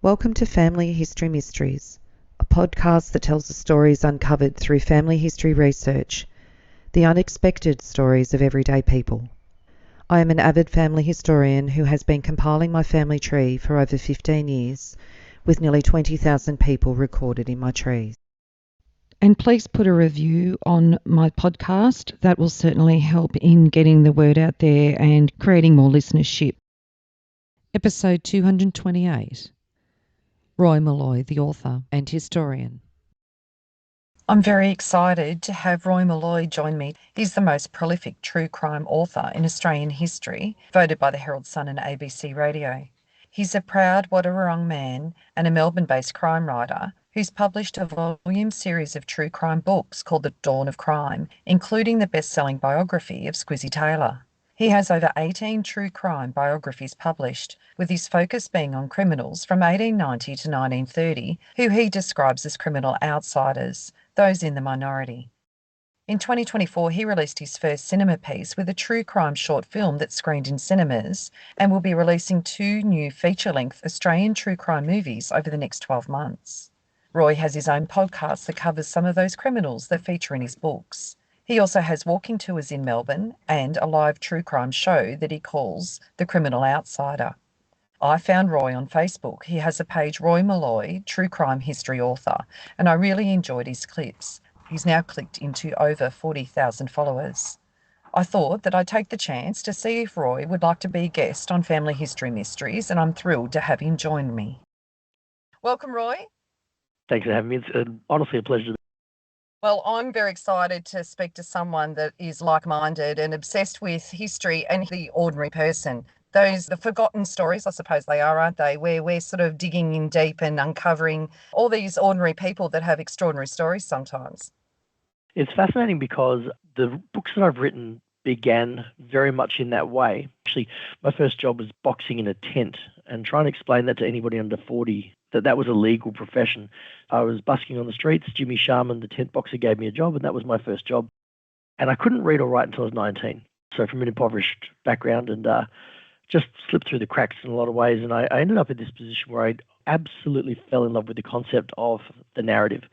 Welcome to Family History Mysteries, a podcast that tells the stories uncovered through family history research, the unexpected stories of everyday people. I am an avid family historian who has been compiling my family tree for over 15 years, with nearly 20,000 people recorded in my trees. And please put a review on my podcast. That will certainly help in getting the word out there and creating more listenership. Episode 228. Roy Maloy, the author and historian. I'm very excited to have Roy Maloy join me. He's the most prolific true crime author in Australian history, voted by the Herald Sun and ABC Radio. He's a proud Wadawurrung man and a Melbourne-based crime writer who's published a volume series of true crime books called The Dawn of Crime, including the best-selling biography of Squizzy Taylor. He has over 18 true crime biographies published, with his focus being on criminals from 1890 to 1930, who he describes as criminal outsiders, those in the minority. In 2024, he released his first cinema piece with a true crime short film that screened in cinemas and will be releasing 2 new feature-length Australian true crime movies over the next 12 months. Roy has his own podcast that covers some of those criminals that feature in his books. He also has walking tours in Melbourne and a live true crime show that he calls The Criminal Outsider. I found Roy on Facebook. He has a page, Roy Maloy, True Crime History Author, and I really enjoyed his clips. He's now clicked into over 40,000 followers. I thought that I'd take the chance to see if Roy would like to be a guest on Family History Mysteries, and I'm thrilled to have him join me. Welcome, Roy. Thanks for having me. It's honestly a pleasure. Well, I'm very excited to speak to someone that is like-minded and obsessed with history and the ordinary person. The forgotten stories, I suppose they are, aren't they? Where we're sort of digging in deep and uncovering all these ordinary people that have extraordinary stories sometimes. It's fascinating because the books that I've written began very much in that way. Actually, my first job was boxing in a tent, and trying to explain that to anybody under 40, that was a legal profession. I was busking on the streets. Jimmy Sharman, the tent boxer, gave me a job, and that was my first job. And I couldn't read or write until I was 19. So from an impoverished background, and just slipped through the cracks in a lot of ways. And I ended up in this position where I absolutely fell in love with the concept of the narrative.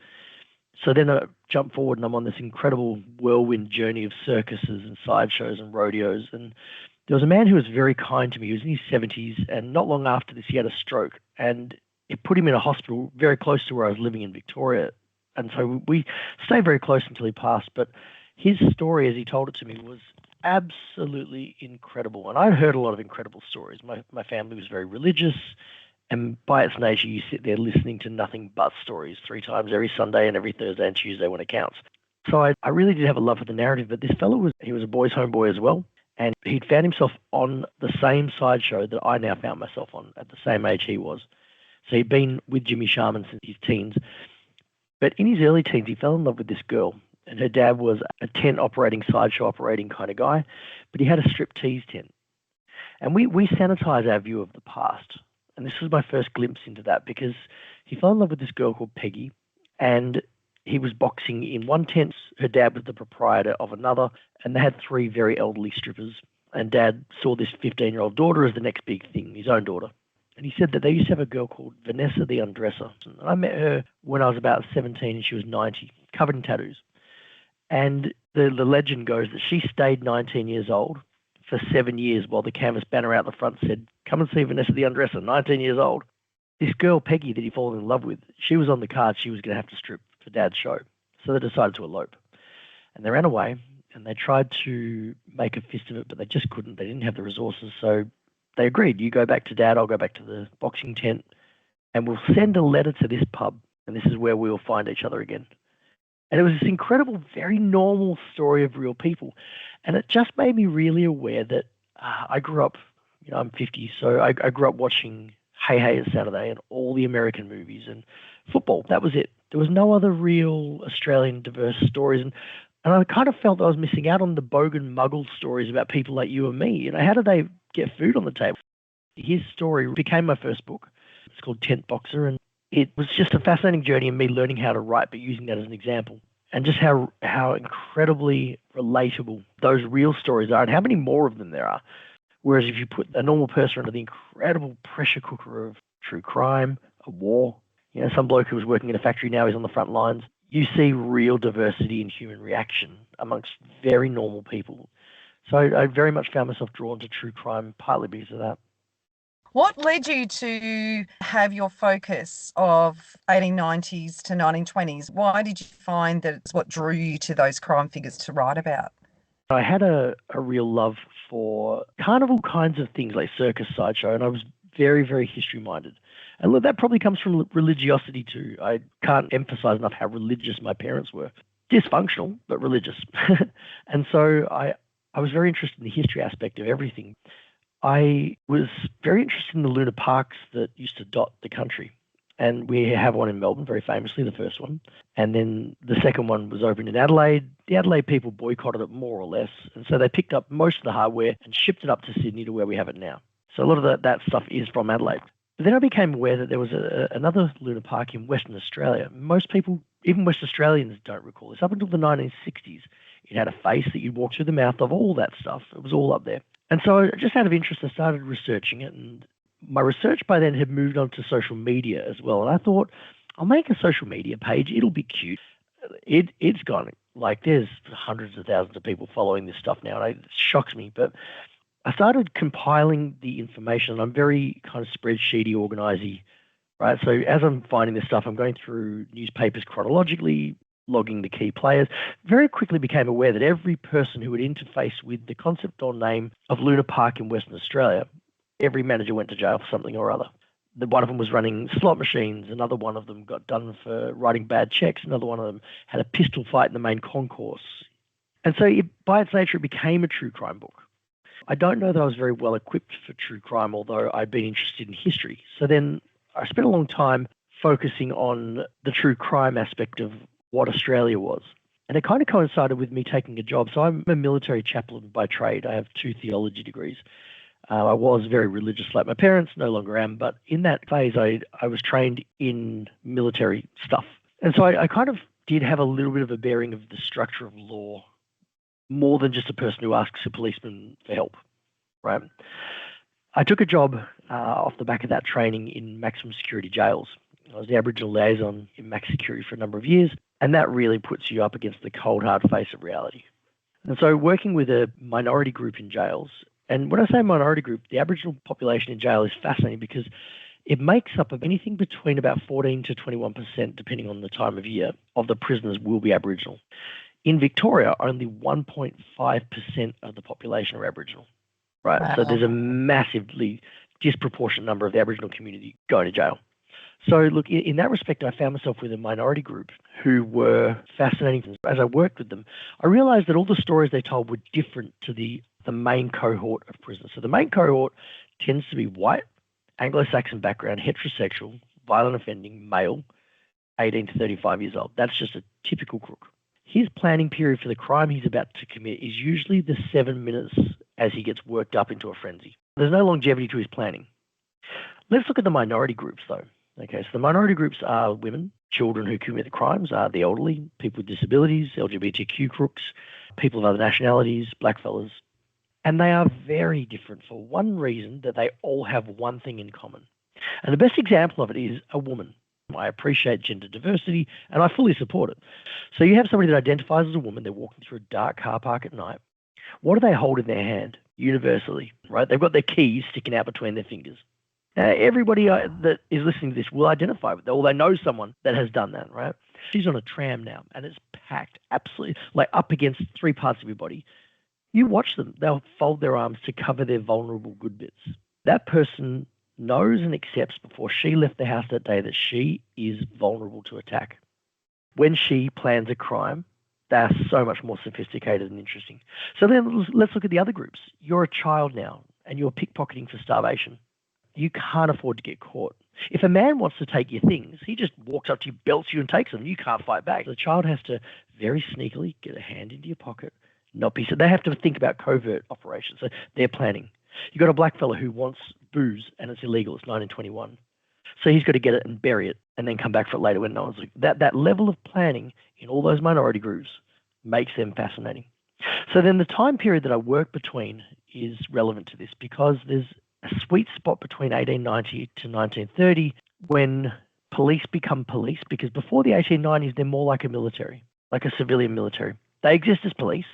So then I jump forward and I'm on this incredible whirlwind journey of circuses and sideshows and rodeos. And there was a man who was very kind to me. He was in his 70s, and not long after this, he had a stroke. And it put him in a hospital very close to where I was living in Victoria. And so we stayed very close until he passed. But his story, as he told it to me, was absolutely incredible. And I'd heard a lot of incredible stories. My family was very religious, and by its nature, you sit there listening to nothing but stories 3 times every Sunday and every Thursday and Tuesday when it counts. So I really did have a love for the narrative, but this fellow he was a boys' home boy as well, and he'd found himself on the same sideshow that I now found myself on at the same age he was. So he'd been with Jimmy Sharman since his teens, but in his early teens, he fell in love with this girl, and her dad was a tent operating, sideshow operating kind of guy, but he had a striptease tent. And we sanitize our view of the past. And this was my first glimpse into that, because he fell in love with this girl called Peggy, and he was boxing in one tent. Her dad was the proprietor of another, and they had 3 very elderly strippers. And Dad saw this 15-year-old daughter as the next big thing, his own daughter. And he said that they used to have a girl called Vanessa the Undresser. And I met her when I was about 17 and she was 90, covered in tattoos. And the legend goes that she stayed 19 years old for 7 years while the canvas banner out the front said, "Come and see Vanessa the Undresser," 19 years old. This girl, Peggy, that he fallen in love with, she was on the card. She was going to have to strip for Dad's show. So they decided to elope. And they ran away, and they tried to make a fist of it, but they just couldn't. They didn't have the resources. So they agreed, you go back to Dad, I'll go back to the boxing tent, and we'll send a letter to this pub, and this is where we'll find each other again. And it was this incredible, very normal story of real people. And it just made me really aware that I grew up, I'm 50, so I grew up watching Hey Hey It's Saturday and all the American movies and football. That was it. There was no other real Australian diverse stories. And I kind of felt I was missing out on the bogan muggle stories about people like you and me. How do they get food on the table? His story became my first book. It's called Tent Boxer, and it was just a fascinating journey in me learning how to write, but using that as an example. And just how incredibly relatable those real stories are, and how many more of them there are. Whereas if you put a normal person under the incredible pressure cooker of true crime, a war. Some bloke who was working in a factory now is on the front lines. You see real diversity in human reaction amongst very normal people. So I very much found myself drawn to true crime, partly because of that. What led you to have your focus of 1890s to 1920s? Why did you find that it's what drew you to those crime figures to write about? I had a real love for carnival kinds of things like circus, sideshow, and I was very, very history-minded. And look, that probably comes from religiosity too. I can't emphasize enough how religious my parents were. Dysfunctional, but religious. And so I was very interested in the history aspect of everything. I was very interested in the lunar parks that used to dot the country. And we have one in Melbourne, very famously, the first one. And then the second one was opened in Adelaide. The Adelaide people boycotted it more or less. And so they picked up most of the hardware and shipped it up to Sydney to where we have it now. So a lot of that stuff is from Adelaide. But then I became aware that there was another lunar park in Western Australia. Most people, even West Australians, don't recall this. Up until the 1960s, it had a face that you'd walk through the mouth of, all that stuff. It was all up there. And so just out of interest, I started researching it. And my research by then had moved on to social media as well. And I thought, I'll make a social media page. It'll be cute. It's gone, like there's hundreds of thousands of people following this stuff now. And it shocks me. But I started compiling the information. I'm very kind of spreadsheety, organisy, right? So as I'm finding this stuff, I'm going through newspapers chronologically, logging the key players. Very quickly became aware that every person who would interface with the concept or name of Luna Park in Western Australia, every manager went to jail for something or other. One of them was running slot machines. Another one of them got done for writing bad checks. Another one of them had a pistol fight in the main concourse. And so by its nature, it became a true crime book. I don't know that I was very well equipped for true crime, although I'd been interested in history. So then I spent a long time focusing on the true crime aspect of what Australia was. And it kind of coincided with me taking a job. So I'm a military chaplain by trade. I have 2 theology degrees. I was very religious like my parents, no longer am. But in that phase, I was trained in military stuff. And so I kind of did have a little bit of a bearing of the structure of law, more than just a person who asks a policeman for help, right? I took a job off the back of that training in maximum security jails. I was the Aboriginal liaison in max security for a number of years, and that really puts you up against the cold, hard face of reality. And so working with a minority group in jails, and when I say minority group, the Aboriginal population in jail is fascinating because it makes up of anything between about 14 to 21%, depending on the time of year, of the prisoners will be Aboriginal. In Victoria, only 1.5% of the population are Aboriginal, right? Wow. So there's a massively disproportionate number of the Aboriginal community going to jail. So look, in that respect, I found myself with a minority group who were fascinating. As I worked with them, I realized that all the stories they told were different to the main cohort of prisoners. So the main cohort tends to be white, Anglo-Saxon background, heterosexual, violent offending, male, 18 to 35 years old. That's just a typical crook. His planning period for the crime he's about to commit is usually the 7 minutes as he gets worked up into a frenzy. There's no longevity to his planning. Let's look at the minority groups, though. Okay, so the minority groups are women, children who commit the crimes, are the elderly, people with disabilities, LGBTQ crooks, people of other nationalities, blackfellas. And they are very different for one reason, that they all have one thing in common. And the best example of it is a woman. I appreciate gender diversity, and I fully support it. So you have somebody that identifies as a woman, they're walking through a dark car park at night. What do they hold in their hand? Universally, right? They've got their keys sticking out between their fingers. Everybody that is listening to this will identify with that, or they know someone that has done that, right? She's on a tram now, and it's packed, absolutely, like up against 3 parts of your body. You watch them. They'll fold their arms to cover their vulnerable good bits. That person knows and accepts before she left the house that day that she is vulnerable to attack. When she plans a crime, they are so much more sophisticated and interesting. So then let's look at the other groups. You're a child now, and you're pickpocketing for starvation. You can't afford to get caught. If a man wants to take your things, he just walks up to you, belts you, and takes them. You can't fight back. The child has to very sneakily get a hand into your pocket, not be so. They have to think about covert operations. So they're planning. You've got a black fella who wants booze, and it's illegal. It's 1921. So he's got to get it and bury it and then come back for it later when no one's looking. That level of planning in all those minority groups makes them fascinating. So then the time period that I work between is relevant to this because there's a sweet spot between 1890 to 1930 when police become police, because before the 1890s, they're more like a military, like a civilian military. They exist as police,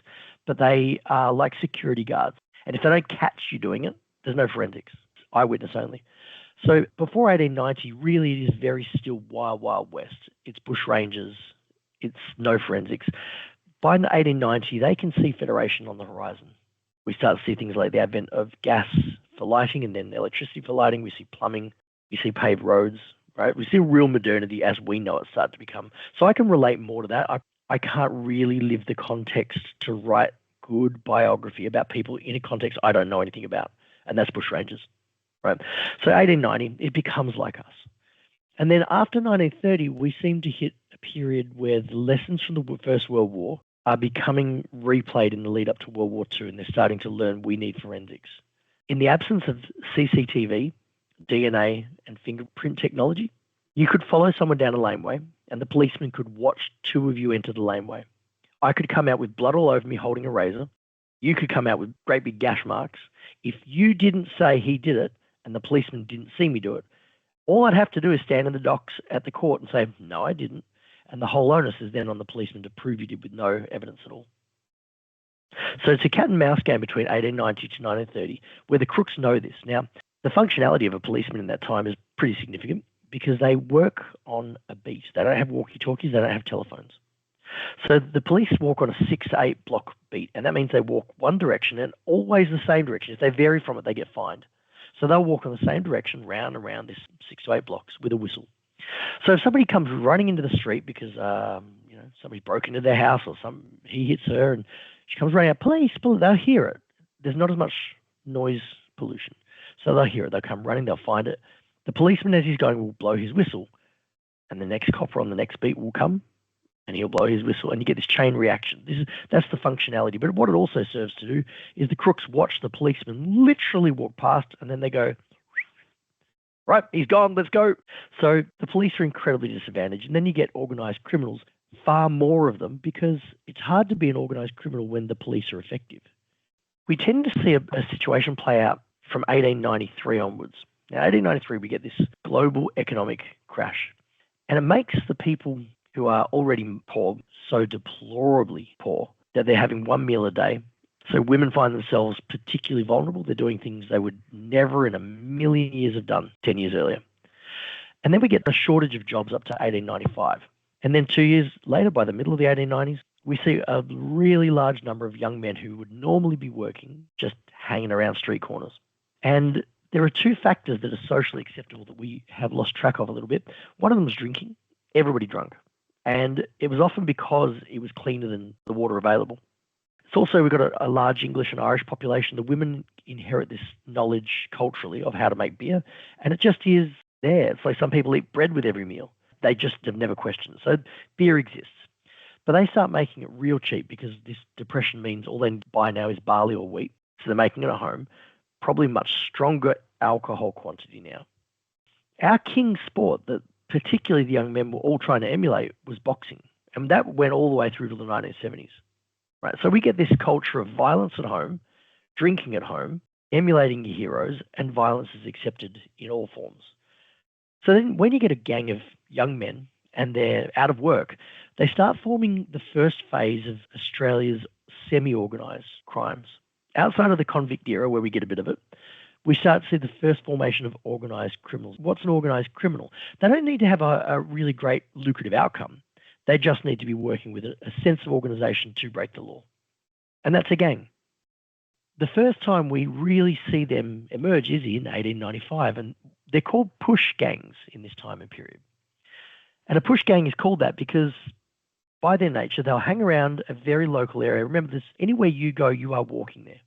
but they are like security guards. And if they don't catch you doing it, there's no forensics, eyewitness only. So before 1890, really it is very still wild, wild west. It's bush rangers. It's no forensics. By 1890, they can see Federation on the horizon. We start to see things like the advent of gas for lighting and then electricity for lighting. We see plumbing. We see paved roads, right? We see real modernity as we know it start to become. So I can relate more to that. I can't really live the context to write good biography about people in a context I don't know anything about, and that's bushrangers, right? So 1890, it becomes like us. And then after 1930, we seem to hit a period where the lessons from the First World War are becoming replayed in the lead up to World War II, and they're starting to learn we need forensics. In the absence of CCTV, DNA, and fingerprint technology, you could follow someone down a laneway, and the policeman could watch two of you enter the laneway. I could come out with blood all over me holding a razor. You could come out with great big gash marks. If you didn't say he did it, and the policeman didn't see me do it, all I'd have to do is stand in the docks at the court and say, no, I didn't. And the whole onus is then on the policeman to prove you did with no evidence at all. So it's a cat and mouse game between 1890 to 1930 where the crooks know this. Now, the functionality of a policeman in that time is pretty significant because they work on a beat. They don't have walkie-talkies. They don't have telephones. So the police walk on a 6 to 8 block beat, and that means they walk one direction and always the same direction. If they vary from it, they get fined. So they'll walk in the same direction round and round this 6 to 8 blocks with a whistle. So if somebody comes running into the street because somebody's broke into their house or he hits her and she comes running out, police, they'll hear it. There's not as much noise pollution. So they'll hear it. They'll come running. They'll find it. The policeman, as he's going, will blow his whistle, and the next copper on the next beat will come and he'll blow his whistle, and you get this chain reaction. That's the functionality. But what it also serves to do is the crooks watch the policeman literally walk past, and then they go, right, he's gone, let's go. So the police are incredibly disadvantaged. And then you get organised criminals, far more of them, because it's hard to be an organised criminal when the police are effective. We tend to see a situation play out from 1893 onwards. Now, 1893, we get this global economic crash, and it makes the people who are already poor so deplorably poor that they're having one meal a day. So women find themselves particularly vulnerable. They're doing things they would never in a million years have done 10 years earlier. And then we get a shortage of jobs up to 1895. And then 2 years later, by the middle of the 1890s, we see a really large number of young men who would normally be working just hanging around street corners. And there are two factors that are socially acceptable that we have lost track of a little bit. One of them is drinking. Everybody drunk. And it was often because it was cleaner than the water available. It's also, we've got a large English and Irish population. The women inherit this knowledge culturally of how to make beer, and it just is there. It's like some people eat bread with every meal. They just have never questioned it. So beer exists. But they start making it real cheap because this depression means all they buy now is barley or wheat. So they're making it at home, probably much stronger alcohol quantity now. Our king sport that particularly the young men were all trying to emulate was boxing. And that went all the way through to the 1970s. Right? So we get this culture of violence at home, drinking at home, emulating your heroes, and violence is accepted in all forms. So then when you get a gang of young men and they're out of work, they start forming the first phase of Australia's semi-organised crimes. Outside of the convict era, where we get a bit of it, we start to see the first formation of organised criminals. What's an organised criminal? They don't need to have a really great lucrative outcome. They just need to be working with a sense of organisation to break the law. And that's a gang. The first time we really see them emerge is in 1895, and they're called push gangs in this time and period. And a push gang is called that because by their nature, they'll hang around a very local area. Remember this, anywhere you go, you are walking there.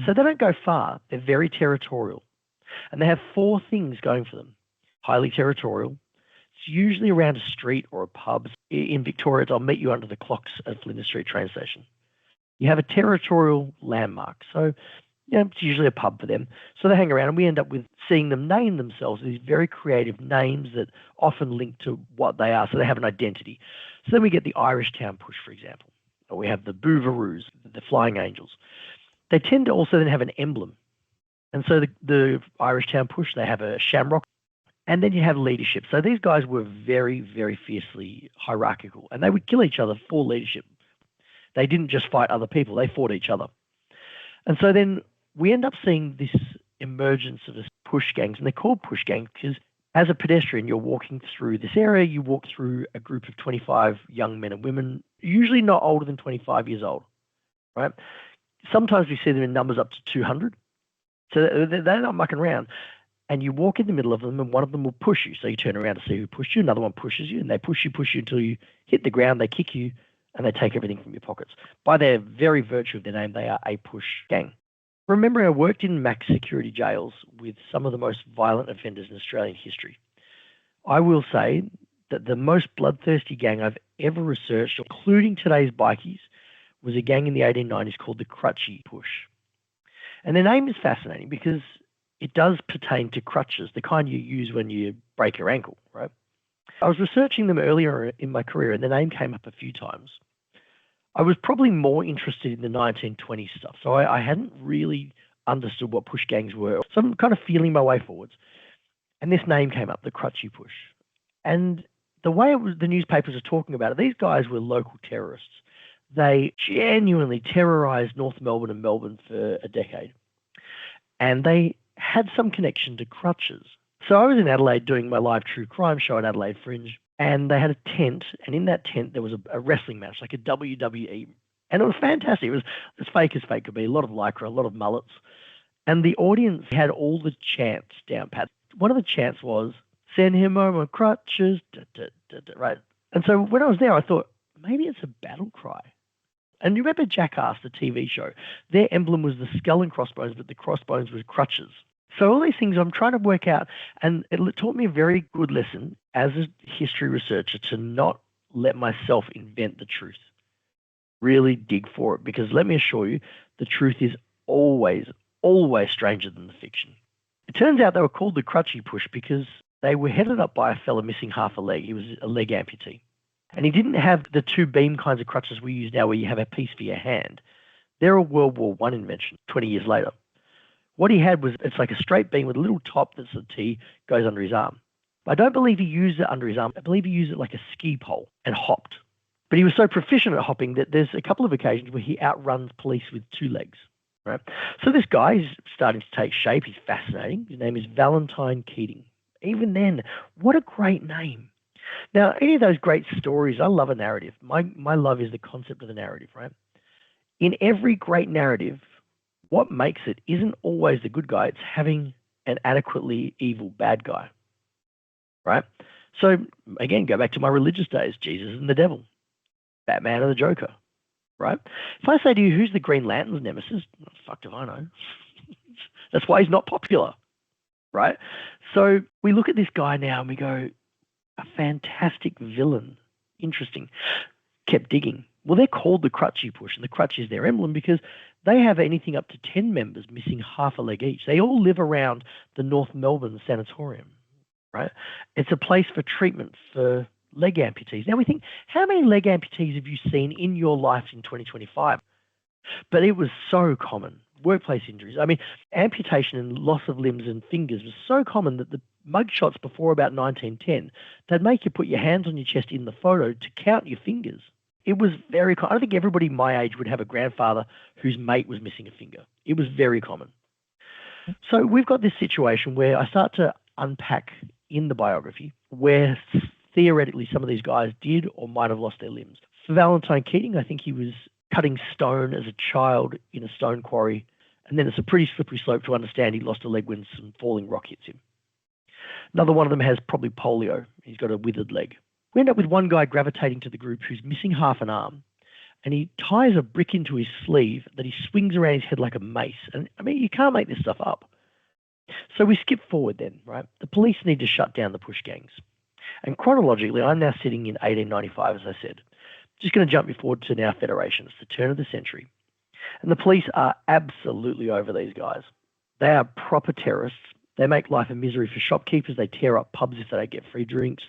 So they don't go far. They're very territorial. And they have four things going for them. Highly territorial. It's usually around a street or a pub. In Victoria, I'll meet you under the clocks at Flinders Street train station. You have a territorial landmark. So it's usually a pub for them. So they hang around, and we end up with seeing them name themselves these very creative names that often link to what they are. So they have an identity. So then we get the Irish Town Push, for example. Or we have the Boovaroos, the Flying Angels. They tend to also then have an emblem. And so the Irish Town Push, they have a shamrock, and then you have leadership. So these guys were very, very fiercely hierarchical, and they would kill each other for leadership. They didn't just fight other people, they fought each other. And so then we end up seeing this emergence of this push gangs, and they're called push gangs because as a pedestrian, you're walking through this area, you walk through a group of 25 young men and women, usually not older than 25 years old, right? Sometimes we see them in numbers up to 200. So they're not mucking around. And you walk in the middle of them, and one of them will push you. So you turn around to see who pushed you, another one pushes you, and they push you until you hit the ground, they kick you, and they take everything from your pockets. By their very virtue of their name, they are a push gang. Remember, I worked in max security jails with some of the most violent offenders in Australian history. I will say that the most bloodthirsty gang I've ever researched, including today's bikies, was a gang in the 1890s called the Crutchy Push. And their name is fascinating because it does pertain to crutches, the kind you use when you break your ankle, right? I was researching them earlier in my career, and the name came up a few times. I was probably more interested in the 1920s stuff, so I hadn't really understood what push gangs were. So I'm kind of feeling my way forwards. And this name came up, the Crutchy Push. And the way the newspapers are talking about it, these guys were local terrorists. They genuinely terrorized North Melbourne and Melbourne for a decade. And they had some connection to crutches. So I was in Adelaide doing my live true crime show at Adelaide Fringe, and they had a tent, and in that tent there was a wrestling match, like a WWE. And it was fantastic. It was as fake as fake could be, a lot of lycra, a lot of mullets. And the audience had all the chants down pat. One of the chants was, "Send him home on crutches," right? And so when I was there, I thought, maybe it's a battle cry. And you remember Jackass, the TV show? Their emblem was the skull and crossbones, but the crossbones were crutches. So all these things I'm trying to work out, and it taught me a very good lesson as a history researcher to not let myself invent the truth. Really dig for it, because let me assure you, the truth is always, always stranger than the fiction. It turns out they were called the Crutchy Push because they were headed up by a fella missing half a leg. He was a leg amputee. And he didn't have the two beam kinds of crutches we use now where you have a piece for your hand. They're a World War I invention 20 years later. What he had was, it's like a straight beam with a little top that's a T, goes under his arm. But I don't believe he used it under his arm. I believe he used it like a ski pole and hopped. But he was so proficient at hopping that there's a couple of occasions where he outruns police with two legs. Right? So this guy is starting to take shape. He's fascinating. His name is Valentine Keating. Even then, what a great name. Now, any of those great stories, I love a narrative. My love is the concept of the narrative, right? In every great narrative, what makes it isn't always the good guy. It's having an adequately evil bad guy, right? So, again, go back to my religious days, Jesus and the devil, Batman and the Joker, right? If I say to you, who's the Green Lantern's nemesis? What the fuck do I know? That's why he's not popular, right? So we look at this guy now and we go, a fantastic villain. Interesting. Kept digging. Well, they're called the Crutchy Push, and the crutch is their emblem because they have anything up to 10 members missing half a leg each. They all live around the North Melbourne Sanatorium, right? It's a place for treatment for leg amputees. Now we think, how many leg amputees have you seen in your life in 2025? But it was so common. Workplace injuries. I mean, amputation and loss of limbs and fingers was so common that the mugshots before about 1910, they'd make you put your hands on your chest in the photo to count your fingers. It was very common. I don't think everybody my age would have a grandfather whose mate was missing a finger. It was very common. So we've got this situation where I start to unpack in the biography where theoretically some of these guys did or might have lost their limbs. For Valentine Keating, I think he was cutting stone as a child in a stone quarry, and then it's a pretty slippery slope to understand he lost a leg when some falling rock hits him. Another one of them has probably polio. He's got a withered leg. We end up with one guy gravitating to the group who's missing half an arm, and he ties a brick into his sleeve that he swings around his head like a mace. And I mean, you can't make this stuff up. So we skip forward then, right? The police need to shut down the push gangs. And chronologically, I'm now sitting in 1895, as I said. Just going to jump you forward to now Federation. It's the turn of the century. And the police are absolutely over these guys. They are proper terrorists. They make life a misery for shopkeepers. They tear up pubs if they don't get free drinks.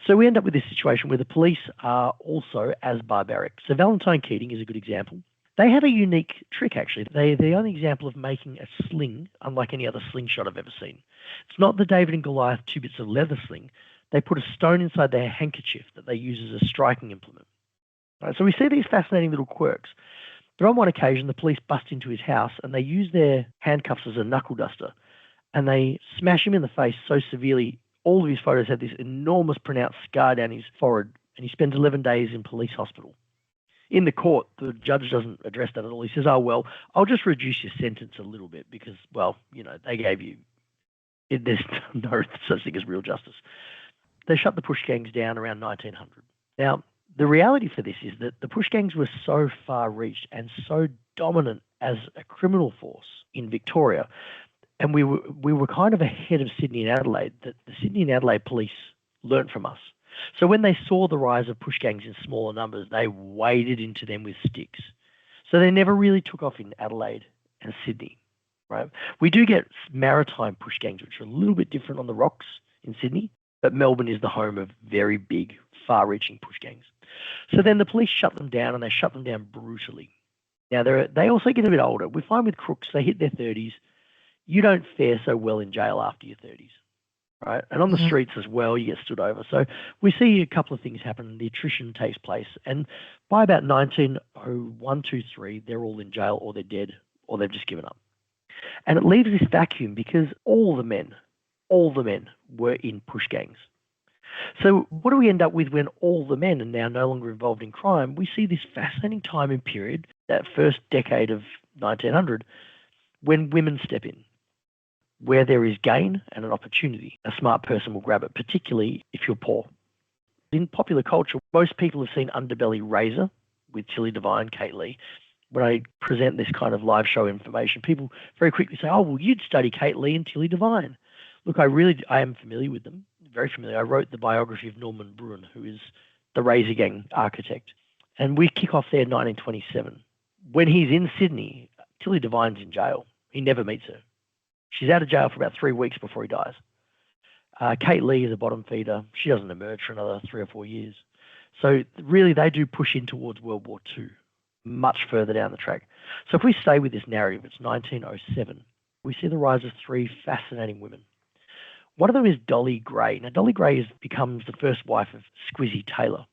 So we end up with this situation where the police are also as barbaric. So Valentine Keating is a good example. They have a unique trick, actually. They're the only example of making a sling unlike any other slingshot I've ever seen. It's not the David and Goliath 2 bits of leather sling. They put a stone inside their handkerchief that they use as a striking implement. Right, so we see these fascinating little quirks. But on one occasion, the police bust into his house and they use their handcuffs as a knuckle duster, and they smash him in the face so severely, all of his photos had this enormous pronounced scar down his forehead, and he spends 11 days in police hospital. In the court, the judge doesn't address that at all. He says, oh, well, I'll just reduce your sentence a little bit because, well, they gave you, there's no such thing as real justice. They shut the push gangs down around 1900. Now, the reality for this is that the push gangs were so far-reached and so dominant as a criminal force in Victoria, and we were kind of ahead of Sydney and Adelaide, that the Sydney and Adelaide police learnt from us. So when they saw the rise of push gangs in smaller numbers, they waded into them with sticks. So they never really took off in Adelaide and Sydney, right? We do get maritime push gangs, which are a little bit different on the rocks in Sydney, but Melbourne is the home of very big, far-reaching push gangs. So then the police shut them down, and they shut them down brutally. Now, they also get a bit older. We find with crooks, they hit their 30s. You don't fare so well in jail after your 30s, right? And on the streets as well, you get stood over. So we see a couple of things happen. The attrition takes place. And by about 1901, 2, 3, they're all in jail, or they're dead, or they've just given up. And it leaves this vacuum because all the men were in push gangs. So what do we end up with when all the men are now no longer involved in crime? We see this fascinating time and period, that first decade of 1900, when women step in. Where there is gain and an opportunity, a smart person will grab it, particularly if you're poor. In popular culture, most people have seen Underbelly Razor with Tilly Devine, Kate Lee. When I present this kind of live show information, people very quickly say, oh, well, you'd study Kate Lee and Tilly Devine. Look, I am familiar with them, very familiar. I wrote the biography of Norman Bruin, who is the Razor Gang architect. And we kick off there in 1927. When he's in Sydney, Tilly Devine's in jail. He never meets her. She's out of jail for about 3 weeks before he dies. Kate Lee is a bottom feeder. She doesn't emerge for another 3 or 4 years. So really, they do push in towards World War II, much further down the track. So if we stay with this narrative, it's 1907. We see the rise of 3 fascinating women. One of them is Dolly Gray. Now, Dolly Gray becomes the first wife of Squizzy Taylor.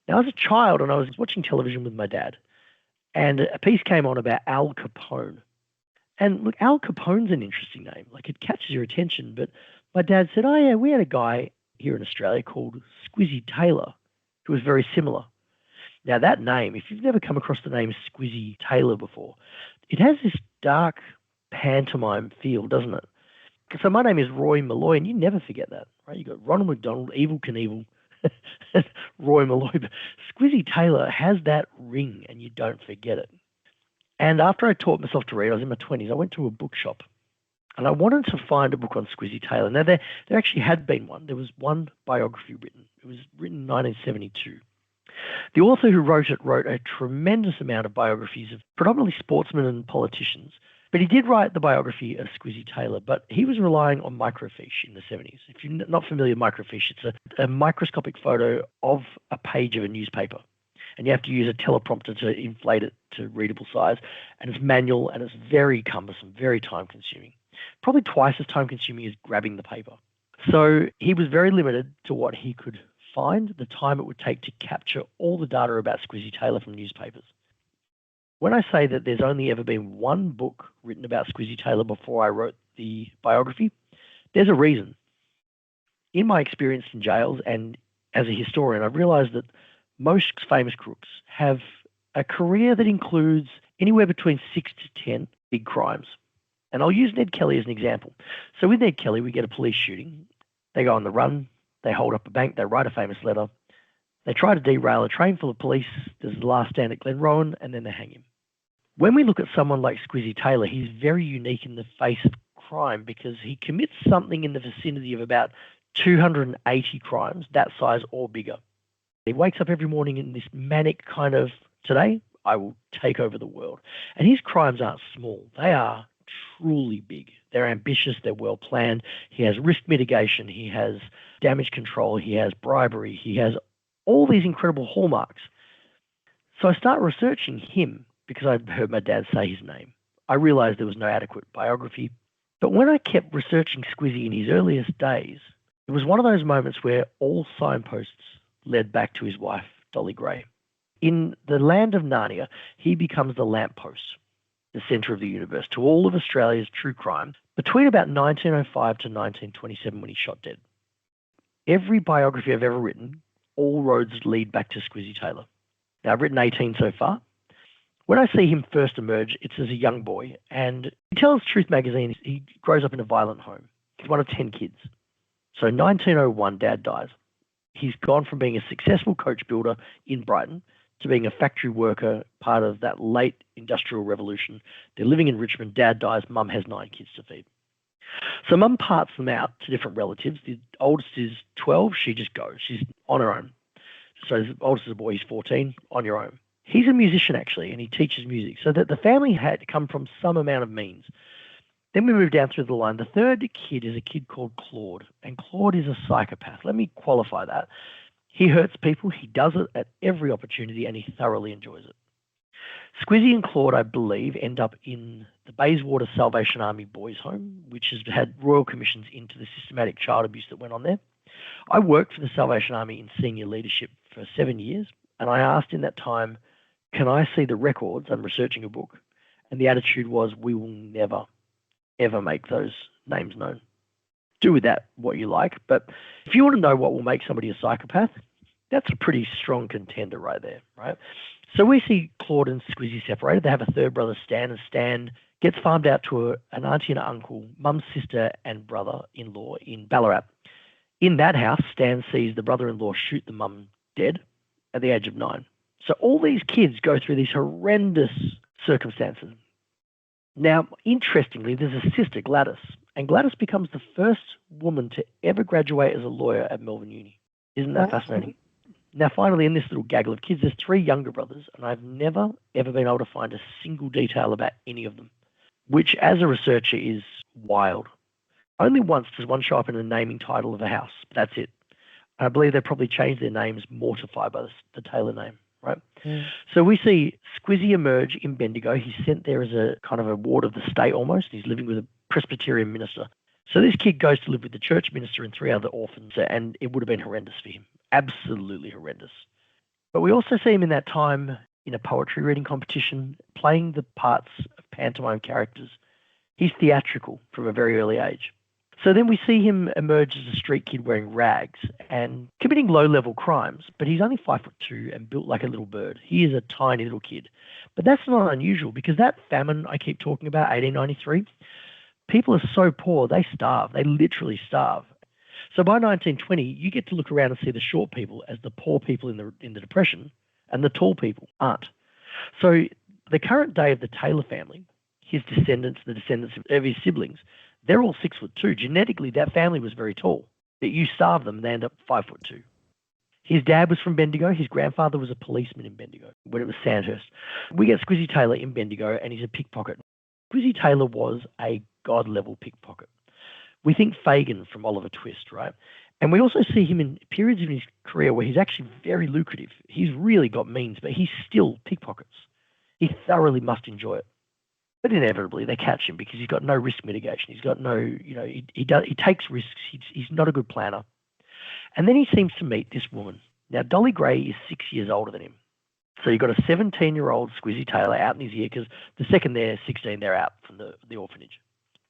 Now, as a child, and I was watching television with my dad, and a piece came on about Al Capone. And look, Al Capone's an interesting name. Like, it catches your attention. But my dad said, oh, yeah, we had a guy here in Australia called Squizzy Taylor who was very similar. Now, that name, if you've never come across the name Squizzy Taylor before, it has this dark pantomime feel, doesn't it? So my name is Roy Maloy, and you never forget that, right? You've got Ronald McDonald, Evel Knievel, Roy Maloy. But Squizzy Taylor has that ring, and you don't forget it. And after I taught myself to read, I was in my 20s, I went to a bookshop, and I wanted to find a book on Squizzy Taylor. Now, there actually had been one. There was one biography written. It was written in 1972. The author who wrote it wrote a tremendous amount of biographies of predominantly sportsmen and politicians. But he did write the biography of Squizzy Taylor, but he was relying on microfiche in the 70s. If you're not familiar with microfiche, it's a microscopic photo of a page of a newspaper. And you have to use a teleprompter to inflate it to readable size. And it's manual, and it's very cumbersome, very time-consuming. Probably twice as time-consuming as grabbing the paper. So he was very limited to what he could find, the time it would take to capture all the data about Squizzy Taylor from newspapers. When I say that there's only ever been one book written about Squizzy Taylor before I wrote the biography, there's a reason. In my experience in jails and as a historian, I've realized that most famous crooks have a career that includes anywhere between 6 to 10 big crimes. And I'll use Ned Kelly as an example. So with Ned Kelly, we get a police shooting. They go on the run. They hold up a bank. They write a famous letter. They try to derail a train full of police. There's the last stand at Glenrowan, and then they hang him. When we look at someone like Squizzy Taylor, he's very unique in the face of crime because he commits something in the vicinity of about 280 crimes, that size or bigger. He wakes up every morning in this manic kind of, today, I will take over the world. And his crimes aren't small. They are truly big. They're ambitious. They're well planned. He has risk mitigation. He has damage control. He has bribery. He has all these incredible hallmarks. So I start researching him, because I'd heard my dad say his name. I realised there was no adequate biography. But when I kept researching Squizzy in his earliest days, it was one of those moments where all signposts led back to his wife, Dolly Gray. In the land of Narnia, he becomes the lamppost, the centre of the universe, to all of Australia's true crime between about 1905 to 1927 when he's shot dead. Every biography I've ever written, all roads lead back to Squizzy Taylor. Now, I've written 18 so far. When I see him first emerge, it's as a young boy, and he tells Truth magazine he grows up in a violent home. He's one of 10 kids. So 1901, Dad dies. He's gone from being a successful coach builder in Brighton to being a factory worker, part of that late industrial revolution. They're living in Richmond. Dad dies. Mum has 9 kids to feed. So Mum parts them out to different relatives. The oldest is 12. She just goes. She's on her own. So the oldest is a boy. He's 14. On your own. He's a musician, actually, and he teaches music. So that the family had come from some amount of means. Then we move down through the line. The third kid is a kid called Claude, and Claude is a psychopath. Let me qualify that. He hurts people. He does it at every opportunity, and he thoroughly enjoys it. Squizzy and Claude, I believe, end up in the Bayswater Salvation Army Boys' Home, which has had royal commissions into the systematic child abuse that went on there. I worked for the Salvation Army in senior leadership for 7 years, and I asked in that time, can I see the records? I'm researching a book. And the attitude was, we will never, ever make those names known. Do with that what you like. But if you want to know what will make somebody a psychopath, that's a pretty strong contender right there, right? So we see Claude and Squizzy separated. They have a third brother, Stan, and Stan gets farmed out to an auntie and uncle, mum's sister and brother-in-law in Ballarat. In that house, Stan sees the brother-in-law shoot the mum dead at the age of 9. So all these kids go through these horrendous circumstances. Now, interestingly, there's a sister, Gladys, and Gladys becomes the first woman to ever graduate as a lawyer at Melbourne Uni. Isn't that fascinating? Now, finally, in this little gaggle of kids, there's 3 younger brothers, and I've never, ever been able to find a single detail about any of them, which, as a researcher, is wild. Only once does one show up in a naming title of a house. That's it. I believe they probably changed their names mortified by the Taylor name, right? So we see Squizzy emerge in Bendigo. He's sent there as a kind of a ward of the state almost. He's living with a Presbyterian minister. So this kid goes to live with the church minister and 3 other orphans, and it would have been horrendous for him. Absolutely horrendous. But we also see him in that time in a poetry reading competition, playing the parts of pantomime characters. He's theatrical from a very early age. So then we see him emerge as a street kid wearing rags and committing low-level crimes, but he's only 5'2" and built like a little bird. He is a tiny little kid. But that's not unusual because that famine I keep talking about, 1893, people are so poor, they starve. They literally starve. So by 1920, you get to look around and see the short people as the poor people in the Depression, and the tall people aren't. So the current day of the Taylor family, his descendants, the descendants of his siblings, they're all 6'2". Genetically, that family was very tall. That you starve them, they end up 5'2". His dad was from Bendigo. His grandfather was a policeman in Bendigo when it was Sandhurst. We get Squizzy Taylor in Bendigo, and he's a pickpocket. Squizzy Taylor was a god-level pickpocket. We think Fagin from Oliver Twist, right? And we also see him in periods of his career where he's actually very lucrative. He's really got means, but he still pickpockets. He thoroughly must enjoy it. But inevitably, they catch him because he's got no risk mitigation. He's got no, he takes risks. He's not a good planner. And then he seems to meet this woman. Now, Dolly Gray is 6 years older than him. So you've got a 17-year-old Squizzy Taylor out in his ear because the second they're 16, they're out from the orphanage.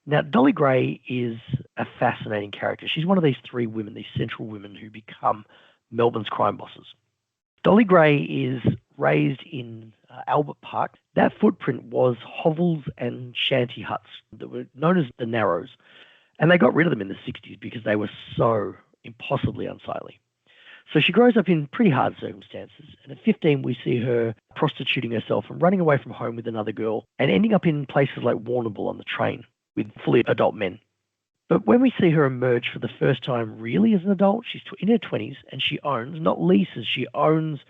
Now, Dolly Gray is a fascinating character. She's one of these 3 women, these central women who become Melbourne's crime bosses. Dolly Gray is raised in Albert Park. That footprint was hovels and shanty huts that were known as the Narrows. And they got rid of them in the 60s because they were so impossibly unsightly. So she grows up in pretty hard circumstances. And at 15, we see her prostituting herself and running away from home with another girl and ending up in places like Warrnambool on the train with fully adult men. But when we see her emerge for the first time really as an adult, she's in her 20s and she owns, not leases, she owns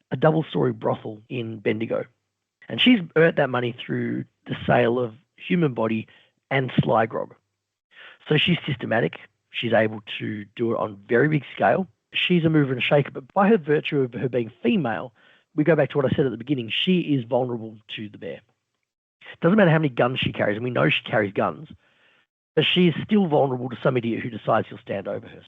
a double-story brothel in Bendigo. And she's earned that money through the sale of human body and sly grog. So she's systematic. She's able to do it on very big scale. She's a mover and a shaker, but by her virtue of her being female, we go back to what I said at the beginning. She is vulnerable to the bear. Doesn't matter how many guns she carries, and we know she carries guns, but she is still vulnerable to some idiot who decides he'll stand over her.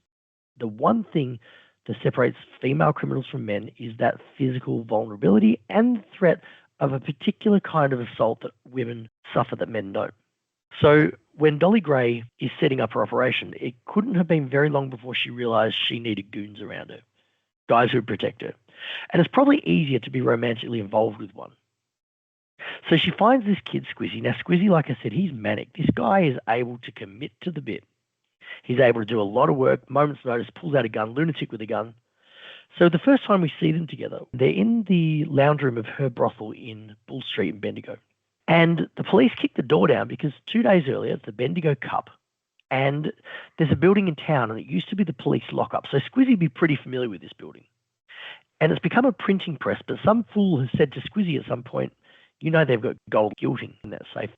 The one thing that separates female criminals from men is that physical vulnerability and threat of a particular kind of assault that women suffer that men don't. So when Dolly Gray is setting up her operation, it couldn't have been very long before she realized she needed goons around her, guys who would protect her. And it's probably easier to be romantically involved with one. So she finds this kid, Squizzy. Now, Squizzy, like I said, he's manic. This guy is able to commit to the bit. He's able to do a lot of work, moment's notice, pulls out a gun, lunatic with a gun. So the first time we see them together, they're in the lounge room of her brothel in Bull Street in Bendigo. And the police kick the door down because 2 days earlier, it's the Bendigo Cup, and there's a building in town, and it used to be the police lockup. So Squizzy would be pretty familiar with this building. And it's become a printing press, but some fool has said to Squizzy at some point, you know they've got gold gilding in that safe.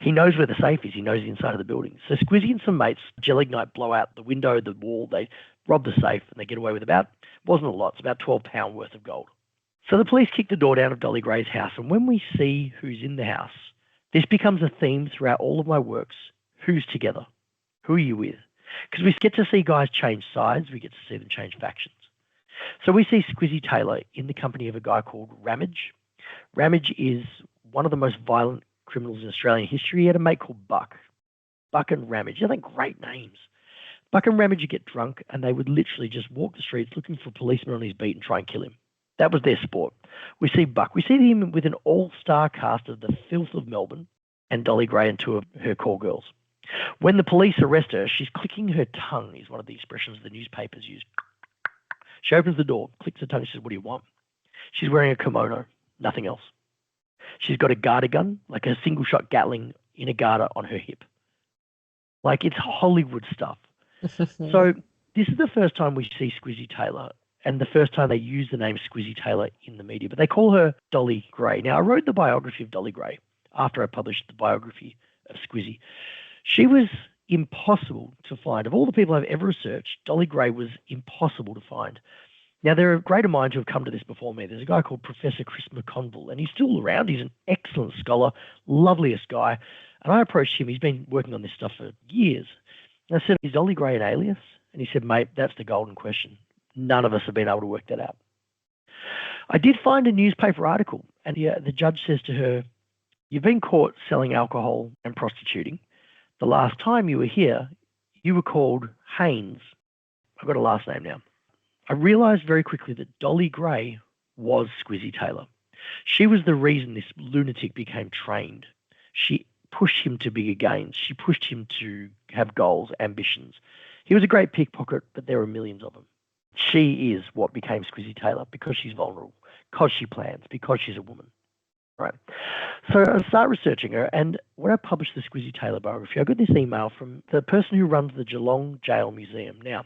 He knows where the safe is. He knows the inside of the building. So Squizzy and some mates gel ignite, blow out the window, the wall. They rob the safe, and they get away with wasn't a lot, it's about £12 worth of gold. So the police kick the door down of Dolly Gray's house, and when we see who's in the house, this becomes a theme throughout all of my works. Who's together? Who are you with? Because we get to see guys change sides, we get to see them change factions. So we see Squizzy Taylor in the company of a guy called Ramage. Ramage is one of the most violent criminals in Australian history. He had a mate called Buck. Buck and Ramage. I think great names. Buck and Ramage would get drunk, and they would literally just walk the streets looking for a policeman on his beat and try and kill him. That was their sport. We see Buck. We see him with an all-star cast of the filth of Melbourne and Dolly Gray and two of her call girls. When the police arrest her, she's clicking her tongue, is one of the expressions the newspapers use. She opens the door, clicks her tongue, and says, what do you want? She's wearing a kimono, nothing else. She's got a Garda gun, like a single-shot Gatling in a Garda on her hip. Like, it's Hollywood stuff. So this is the first time we see Squizzy Taylor, and the first time they use the name Squizzy Taylor in the media, but they call her Dolly Gray. Now, I wrote the biography of Dolly Gray after I published the biography of Squizzy. She was impossible to find. Of all the people I've ever researched, Dolly Gray was impossible to find. Now, there are greater minds who have come to this before me. There's a guy called Professor Chris McConville, and he's still around. He's an excellent scholar, loveliest guy. And I approached him. He's been working on this stuff for years. And I said, is Dolly Gray an alias? And he said, mate, that's the golden question. None of us have been able to work that out. I did find a newspaper article, and the judge says to her, you've been caught selling alcohol and prostituting. The last time you were here, you were called Haynes. I've got a last name now. I realised very quickly that Dolly Gray was Squizzy Taylor. She was the reason this lunatic became trained. She pushed him to bigger gains. She pushed him to have goals, ambitions. He was a great pickpocket, but there were millions of them. She is what became Squizzy Taylor because she's vulnerable, because she plans, because she's a woman. Right. So I start researching her, and when I published the Squizzy Taylor biography, I got this email from the person who runs the Geelong Jail Museum. Now,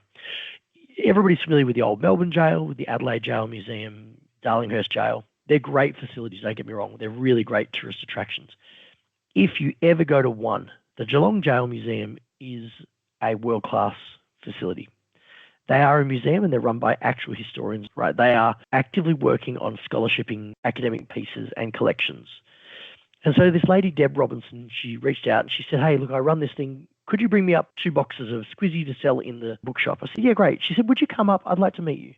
everybody's familiar with the old Melbourne Jail, with the Adelaide Jail Museum, Darlinghurst Jail. They're great facilities, don't get me wrong. They're really great tourist attractions. If you ever go to one, the Geelong Jail Museum is a world-class facility. They are a museum and they're run by actual historians, right? They are actively working on scholarshiping academic pieces and collections. And so this lady, Deb Robinson, she reached out and she said, hey, look, I run this thing. Could you bring me up 2 boxes of Squizzy to sell in the bookshop? I said, yeah, great. She said, would you come up? I'd like to meet you.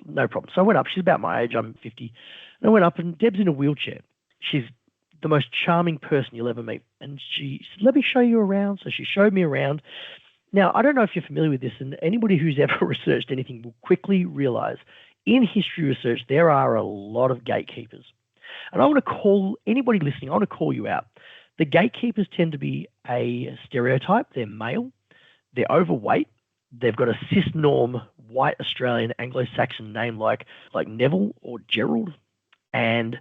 No problem. So I went up. She's about my age. I'm 50. And I went up and Deb's in a wheelchair. She's the most charming person you'll ever meet. And she said, let me show you around. So she showed me around. Now, I don't know if you're familiar with this, and anybody who's ever researched anything will quickly realize in history research, there are a lot of gatekeepers. And I want to call anybody listening, I want to call you out. The gatekeepers tend to be a stereotype. They're male, they're overweight, they've got a cis-norm, white Australian, Anglo-Saxon name like Neville or Gerald, and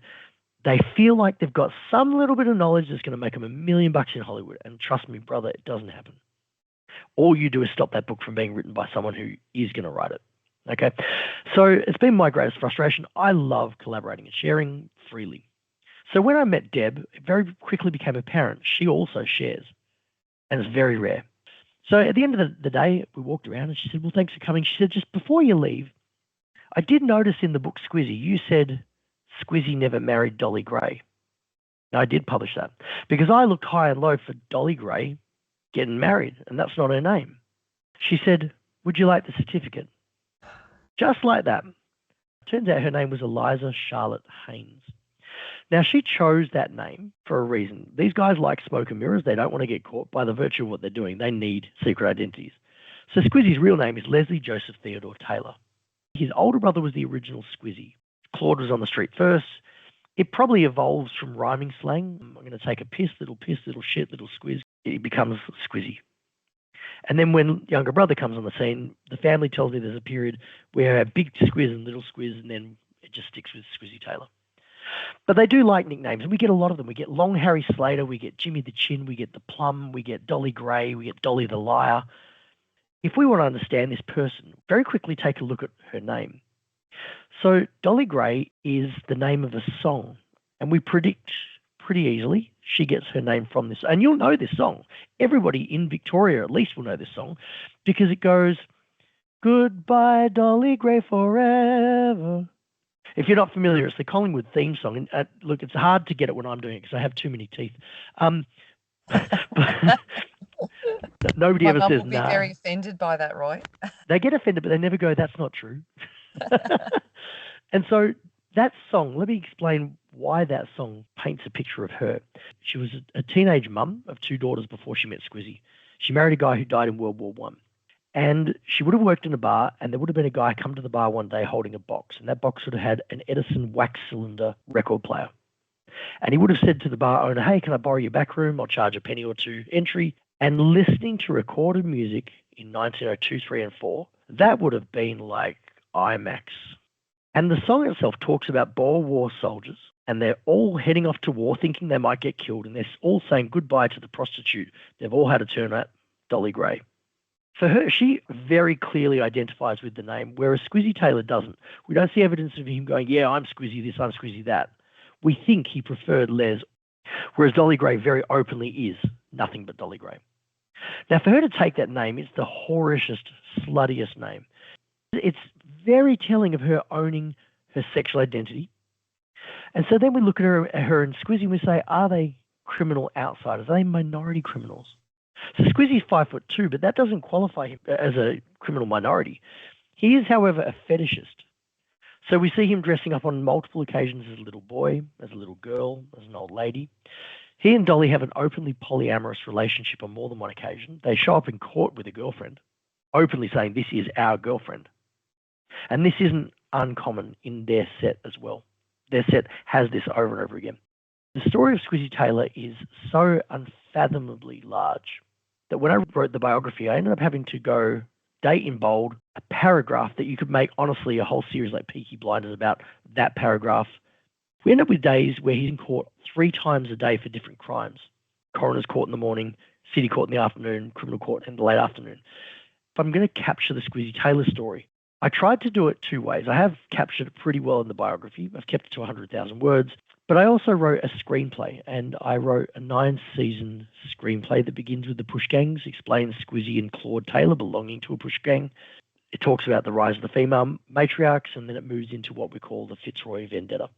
they feel like they've got some little bit of knowledge that's going to make them $1 million in Hollywood. And trust me, brother, it doesn't happen. All you do is stop that book from being written by someone who is going to write it. Okay? So it's been my greatest frustration. I love collaborating and sharing freely. So when I met Deb, it very quickly became apparent she also shares, and it's very rare. So at the end of the day, we walked around and she said, well, thanks for coming. She said, just before you leave, I did notice in the book Squizzy, you said Squizzy never married Dolly Gray. Now, I did publish that because I looked high and low for Dolly Gray getting married, and that's not her name. She said, "Would you like the certificate?" Just like that. Turns out her name was Eliza Charlotte Haynes. Now, she chose that name for a reason. These guys like smoke and mirrors. They don't want to get caught by the virtue of what they're doing. They need secret identities. So Squizzy's real name is Leslie Joseph Theodore Taylor. His older brother was the original Squizzy. Claude was on the street first. It probably evolves from rhyming slang. I'm going to take a piss, little shit, little squiz. It becomes Squizzy. And then when younger brother comes on the scene, the family tells me there's a period where I have big squiz and little squiz, and then it just sticks with Squizzy Taylor. But they do like nicknames, and we get a lot of them. We get Long Harry Slater, we get Jimmy the Chin, we get the Plum, we get Dolly Gray, we get Dolly the Liar. If we want to understand this person, very quickly take a look at her name. So Dolly Gray is the name of a song, and we predict pretty easily she gets her name from this. And you'll know this song. Everybody in Victoria at least will know this song because it goes, "Goodbye, Dolly Gray, forever." If you're not familiar, it's the Collingwood theme song. And look, it's hard to get it when I'm doing it because I have too many teeth. Nobody ever says, "Nah." My mum will be nah. very offended by that, Roy. They get offended, but they never go, "That's not true." And so that song, let me explain why that song paints a picture of her. She was a teenage mum of 2 daughters before she met Squizzy. She married a guy who died in World War I. And she would have worked in a bar, and there would have been a guy come to the bar one day holding a box, and that box would have had an Edison wax cylinder record player. And he would have said to the bar owner, "Hey, can I borrow your back room? I'll charge a penny or two entry." And listening to recorded music in 1902, 3 and 4, that would have been like IMAX. And the song itself talks about Boer War soldiers, and they're all heading off to war thinking they might get killed, and they're all saying goodbye to the prostitute. They've all had a turn at Dolly Gray. For her, she very clearly identifies with the name, whereas Squizzy Taylor doesn't. We don't see evidence of him going, "Yeah, I'm Squizzy this, I'm Squizzy that." We think he preferred Les, whereas Dolly Gray very openly is nothing but Dolly Gray. Now, for her to take that name, it's the whorishest, sluttiest name. It's very telling of her owning her sexual identity. And so then we look at her and Squizzy and we say, are they criminal outsiders? Are they minority criminals? So Squizzy's 5'2", but that doesn't qualify him as a criminal minority. He is, however, a fetishist. So we see him dressing up on multiple occasions as a little boy, as a little girl, as an old lady. He and Dolly have an openly polyamorous relationship on more than one occasion. They show up in court with a girlfriend, openly saying, "This is our girlfriend." And this isn't uncommon in their set as well. Their set has this over and over again. The story of Squizzy Taylor is so unfathomably large that when I wrote the biography, I ended up having to go date in bold, a paragraph that you could make, honestly, a whole series like Peaky Blinders about that paragraph. We end up with days where he's in court 3 times a day for different crimes. Coroner's court in the morning, city court in the afternoon, criminal court in the late afternoon. If I'm going to capture the Squizzy Taylor story, I tried to do it 2 ways. I have captured it pretty well in the biography. I've kept it to 100,000 words. But I also wrote a screenplay, and I wrote a 9-season screenplay that begins with the push gangs, explains Squizzy and Claude Taylor belonging to a push gang. It talks about the rise of the female matriarchs, and then it moves into what we call the Fitzroy vendetta.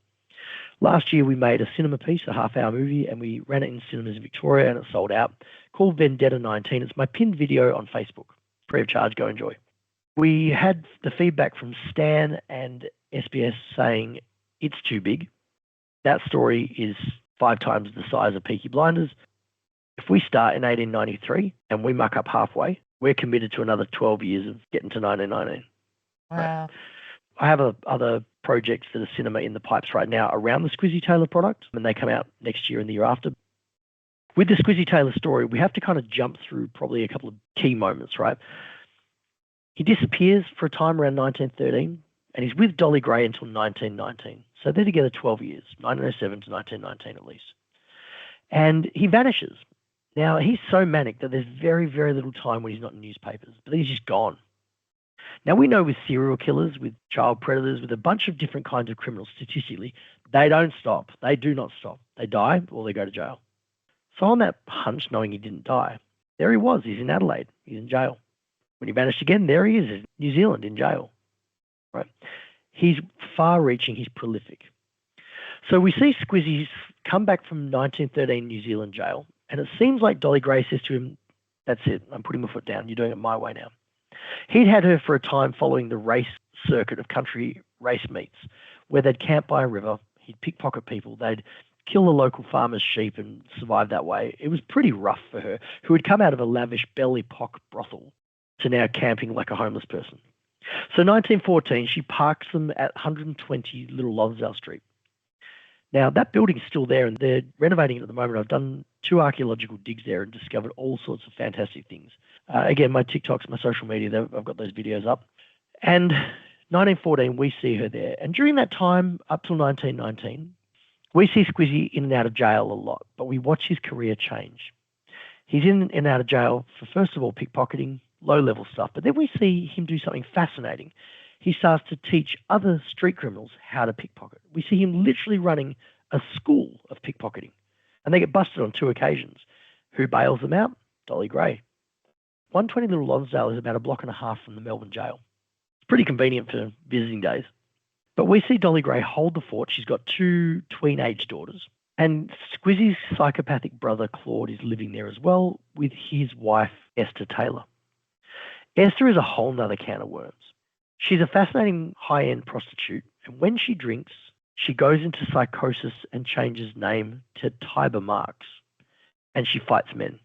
Last year, we made a cinema piece, a half-hour movie, and we ran it in cinemas in Victoria, and it sold out, called Vendetta 19. It's my pinned video on Facebook. Free of charge, go enjoy. We had the feedback from Stan and SBS saying it's too big. That story is 5 times the size of Peaky Blinders. If we start in 1893 and we muck up halfway, we're committed to another 12 years of getting to 1919. Wow. Right? I have other projects that are cinema in the pipes right now around the Squizzy Taylor product, and they come out next year and the year after. With the Squizzy Taylor story, we have to kind of jump through probably a couple of key moments, right? He disappears for a time around 1913, and he's with Dolly Gray until 1919. So they're together 12 years, 1907 to 1919 at least. And he vanishes. Now, he's so manic that there's very, very little time when he's not in newspapers, but he's just gone. Now, we know with serial killers, with child predators, with a bunch of different kinds of criminals, statistically, they don't stop. They do not stop. They die or they go to jail. So on that hunch, knowing he didn't die, there he was. He's in Adelaide. He's in jail. When he vanished again, there he is in New Zealand in jail. Right? He's far-reaching. He's prolific. So we see Squizzy's come back from 1913 New Zealand jail, and it seems like Dolly Gray says to him, "That's it, I'm putting my foot down. You're doing it my way now." He'd had her for a time following the race circuit of country race meets, where they'd camp by a river, he'd pickpocket people, they'd kill the local farmer's sheep and survive that way. It was pretty rough for her, who had come out of a lavish belly-pock brothel to now camping like a homeless person. So 1914, she parks them at 120 Little Lonsdale Street. Now, that building's still there, and they're renovating it at the moment. I've done 2 archaeological digs there and discovered all sorts of fantastic things. Again, my TikToks, my social media, I've got those videos up. And 1914, we see her there. And during that time, up till 1919, we see Squizzy in and out of jail a lot, but we watch his career change. He's in and out of jail for, first of all, pickpocketing, low-level stuff, but then we see him do something fascinating. He starts to teach other street criminals how to pickpocket. We see him literally running a school of pickpocketing, and they get busted on 2 occasions. Who bails them out? Dolly Gray. 120 Little Lonsdale is about a block and a half from the Melbourne jail. It's pretty convenient for visiting days. But we see Dolly Gray hold the fort. She's got 2 tween-age daughters. And Squizzy's psychopathic brother, Claude, is living there as well with his wife, Esther Taylor. Esther is a whole nother can of worms. She's a fascinating high-end prostitute, and when she drinks, she goes into psychosis and changes name to Tiber Marks, and she fights men.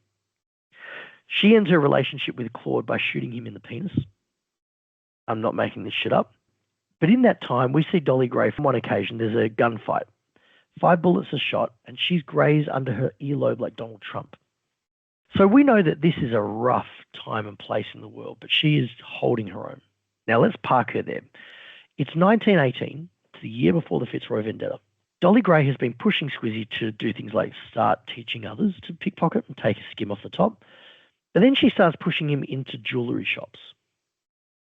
She ends her relationship with Claude by shooting him in the penis. I'm not making this shit up. But in that time, we see Dolly Gray. On one occasion, there's a gunfight. 5 bullets are shot, and she's grazed under her earlobe like Donald Trump. So we know that this is a rough time and place in the world, but she is holding her own. Now let's park her there. It's 1918. It's the year before the Fitzroy Vendetta. Dolly Gray has been pushing Squizzy to do things like start teaching others to pickpocket and take a skim off the top. But then she starts pushing him into jewellery shops.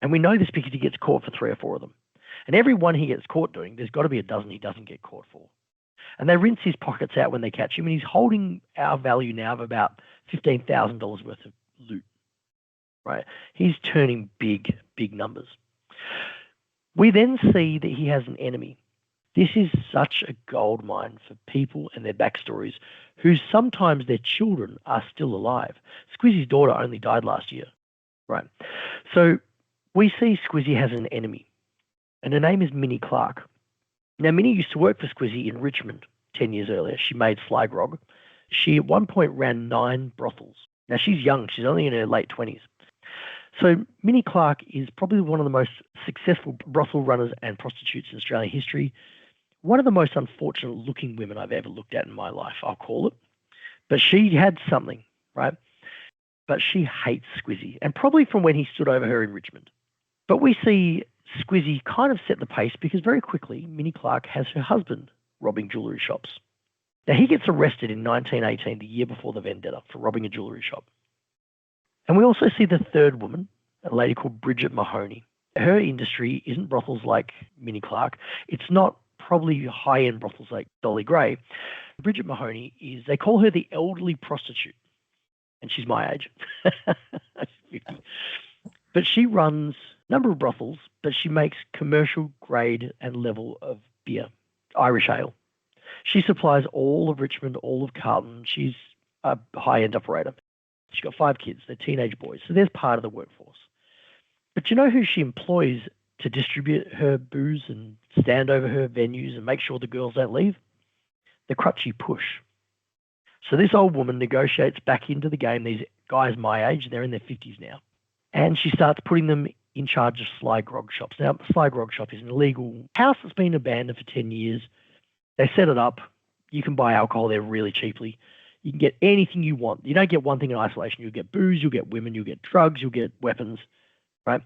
And we know this because he gets caught for 3 or 4 of them. And every one he gets caught doing, there's got to be a dozen he doesn't get caught for. And they rinse his pockets out when they catch him, and he's holding our value now of about $15,000 worth of loot, right? He's turning big, big numbers. We then see that he has an enemy. This is such a gold mine for people and their backstories, who sometimes their children are still alive. Squizzy's daughter only died last year, right? So we see Squizzy has an enemy, and her name is Minnie Clark. Now, Minnie used to work for Squizzy in Richmond 10 years earlier. She made fly grog. She at one point ran 9 brothels. Now, she's young. She's only in her late 20s. So Minnie Clark is probably one of the most successful brothel runners and prostitutes in Australian history. One of the most unfortunate looking women I've ever looked at in my life, I'll call it. But she had something, right? But she hates Squizzy, and probably from when he stood over her in Richmond. But we see Squizzy kind of set the pace because very quickly Minnie Clark has her husband robbing jewellery shops. Now, he gets arrested in 1918, the year before the Vendetta, for robbing a jewellery shop. And we also see the third woman, a lady called Bridget Mahoney. Her industry isn't brothels like Minnie Clark. It's not probably high-end brothels like Dolly Gray. Bridget Mahoney is, they call her the elderly prostitute. And she's my age. She's 50. But she runs a number of brothels, but she makes commercial grade and level of beer, Irish ale. She supplies all of Richmond, all of Carlton. She's a high-end operator. She's got 5 kids. They're teenage boys. So there's part of the workforce. But you know who she employs to distribute her booze and stand over her venues and make sure the girls don't leave? The crutchy push. So this old woman negotiates back into the game. These guys my age, they're in their 50s now. And she starts putting them in charge of Sly Grog shops. Now, Sly Grog shop is an illegal house that's been abandoned for 10 years. They set it up. You can buy alcohol there really cheaply. You can get anything you want. You don't get one thing in isolation. You'll get booze, you'll get women, you'll get drugs, you'll get weapons, right?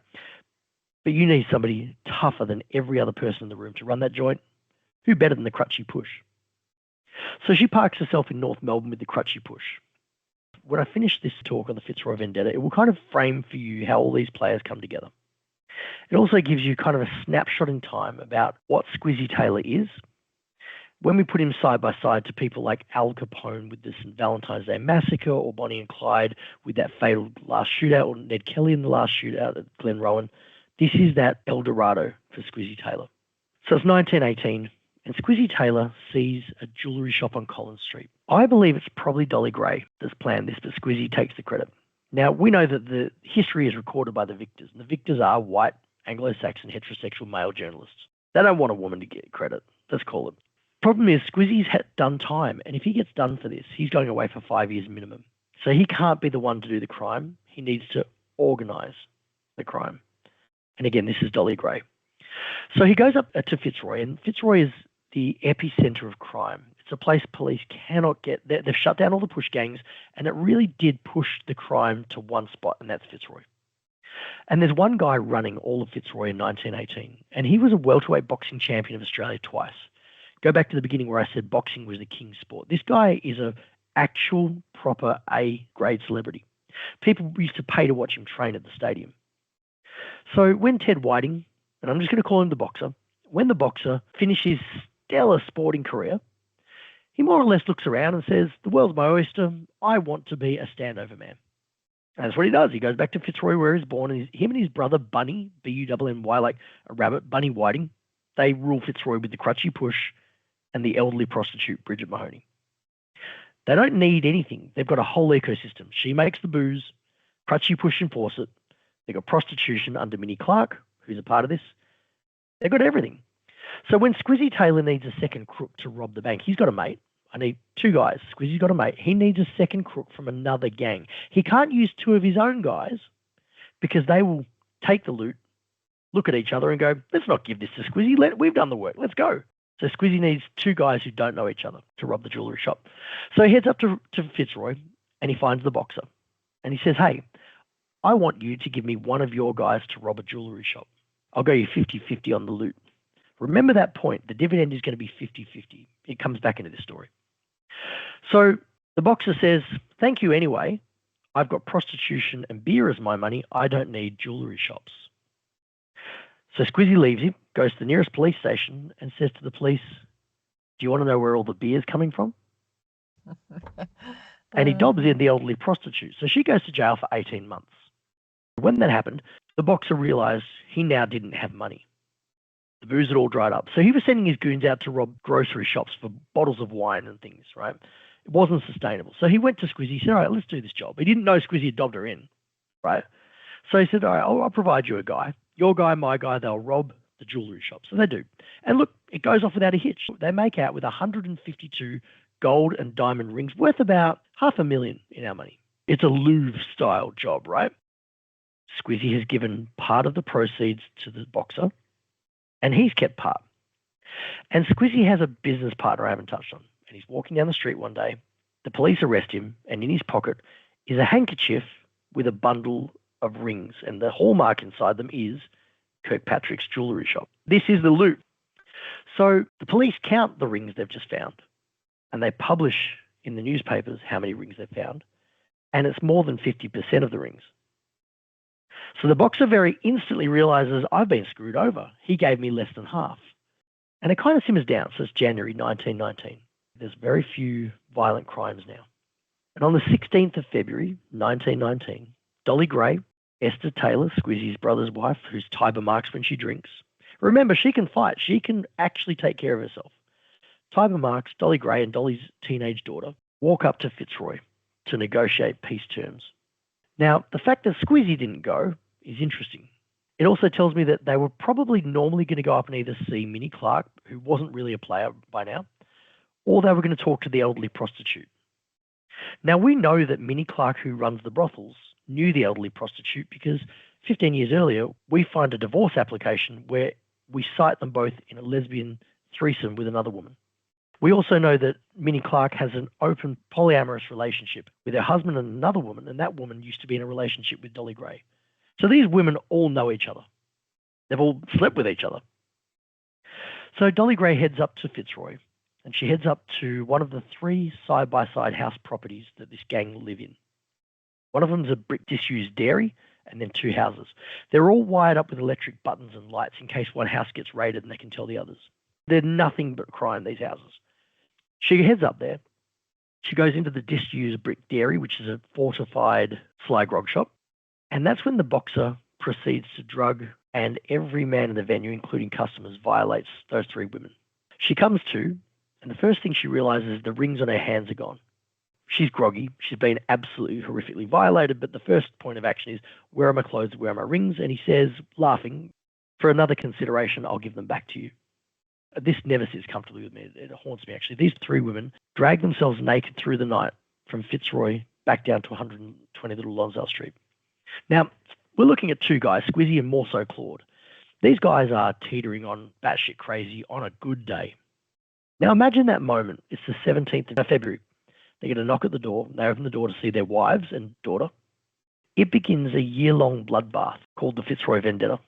But you need somebody tougher than every other person in the room to run that joint. Who better than the crutchy push? So she parks herself in North Melbourne with the crutchy push. When I finish this talk on the Fitzroy Vendetta, it will kind of frame for you how all these players come together. It also gives you kind of a snapshot in time about what Squizzy Taylor is. When we put him side by side to people like Al Capone with the St. Valentine's Day Massacre, or Bonnie and Clyde with that fatal last shootout, or Ned Kelly in the last shootout at Glen Rowan, this is that El Dorado for Squizzy Taylor. So it's 1918, and Squizzy Taylor sees a jewellery shop on Collins Street. I believe it's probably Dolly Gray that's planned this, but Squizzy takes the credit. Now, we know that the history is recorded by the victors, and the victors are white, Anglo-Saxon, heterosexual male journalists. They don't want a woman to get credit. Let's call it. Problem is, Squizzy's done time, and if he gets done for this, he's going away for 5 years minimum. So he can't be the one to do the crime. He needs to organise the crime. And again, this is Dolly Gray. So he goes up to Fitzroy, and Fitzroy is the epicentre of crime. It's a place police cannot get. They've shut down all the push gangs, and it really did push the crime to one spot, and that's Fitzroy. And there's one guy running all of Fitzroy in 1918, and he was a welterweight boxing champion of Australia twice. Go back to the beginning where I said boxing was the king's sport. This guy is an actual, proper A-grade celebrity. People used to pay to watch him train at the stadium. So when Ted Whiting, and I'm just going to call him the boxer, when the boxer finished his stellar sporting career, he more or less looks around and says, the world's my oyster, I want to be a standover man. And that's what he does. He goes back to Fitzroy where he was born, and him and his brother Bunny, B-U-N-N-Y, like a rabbit, Bunny Whiting, they rule Fitzroy with the crutchy push and the elderly prostitute Bridget Mahoney. They don't need anything. They've got a whole ecosystem. She makes the booze, crutchy push enforce it. They've got prostitution under Minnie Clark, who's a part of this. They've got everything. So when Squizzy Taylor needs a second crook to rob the bank, he's got a mate. I need two guys. Squizzy's got a mate. He needs a second crook from another gang. He can't use two of his own guys because they will take the loot, look at each other and go, let's not give this to Squizzy. We've done the work. Let's go. So Squizzy needs two guys who don't know each other to rob the jewellery shop. So he heads up to Fitzroy and he finds the boxer. And he says, hey, I want you to give me one of your guys to rob a jewellery shop. I'll go you 50-50 on the loot. Remember that point. The dividend is going to be 50-50. It comes back into this story. So the boxer says, thank you anyway. I've got prostitution and beer as my money. I don't need jewellery shops. So Squizzy leaves him, goes to the nearest police station and says to the police, do you want to know where all the beer's coming from? And he dobs in the elderly prostitute. So she goes to jail for 18 months. When that happened, the boxer realised he now didn't have money. The booze had all dried up. So he was sending his goons out to rob grocery shops for bottles of wine and things, right? It wasn't sustainable. So he went to Squizzy. He said, all right, let's do this job. He didn't know Squizzy had dobbed her in, right? So he said, all right, I'll provide you a guy. Your guy, my guy, they'll rob the jewellery shop. So they do. And look, it goes off without a hitch. They make out with 152 gold and diamond rings worth about $500,000 in our money. It's a Louvre-style job, right? Squizzy has given part of the proceeds to the boxer, and he's kept part. And Squizzy has a business partner I haven't touched on. And he's walking down the street one day. The police arrest him, and in his pocket is a handkerchief with a bundle of rings. And the hallmark inside them is Kirkpatrick's jewellery shop. This is the loot. So the police count the rings they've just found, and they publish in the newspapers how many rings they've found. And it's more than 50% of the rings. So the boxer very instantly realises, I've been screwed over. He gave me less than half. And it kind of simmers down. So it's January 1919. There's very few violent crimes now. And on the 16th of February 1919, Dolly Gray, Esther Taylor, Squizzy's brother's wife, who's Tiber Marks when she drinks. Remember, she can fight. She can actually take care of herself. Tiber Marks, Dolly Gray, and Dolly's teenage daughter walk up to Fitzroy to negotiate peace terms. Now, the fact that Squizzy didn't go is interesting. It also tells me that they were probably normally going to go up and either see Minnie Clark, who wasn't really a player by now, or they were going to talk to the elderly prostitute. Now, we know that Minnie Clark, who runs the brothels, knew the elderly prostitute because 15 years earlier, we find a divorce application where we cite them both in a lesbian threesome with another woman. We also know that Minnie Clark has an open polyamorous relationship with her husband and another woman, and that woman used to be in a relationship with Dolly Gray. So these women all know each other. They've all slept with each other. So Dolly Gray heads up to Fitzroy, and she heads up to one of the 3 side-by-side house properties that this gang live in. One of them is a brick disused dairy, and then 2 houses. They're all wired up with electric buttons and lights in case one house gets raided and they can tell the others. They're nothing but crime, these houses. She heads up there. She goes into the disused brick dairy, which is a fortified sly grog shop. And that's when the boxer proceeds to drug, and every man in the venue, including customers, violates those 3 women. She comes to, and the first thing she realizes is the rings on her hands are gone. She's groggy. She's been absolutely horrifically violated, but the first point of action is, where are my clothes, where are my rings? And he says, laughing, for another consideration, I'll give them back to you. This never sits comfortably with me. It haunts me, actually. These three women drag themselves naked through the night from Fitzroy back down to 120 Little Lonsdale Street. Now, we're looking at two guys, Squizzy and more so Claude. These guys are teetering on batshit crazy on a good day. Now, imagine that moment. It's the 17th of February. They get a knock at the door. They open the door to see their wives and daughter. It begins a year-long bloodbath called the Fitzroy Vendetta.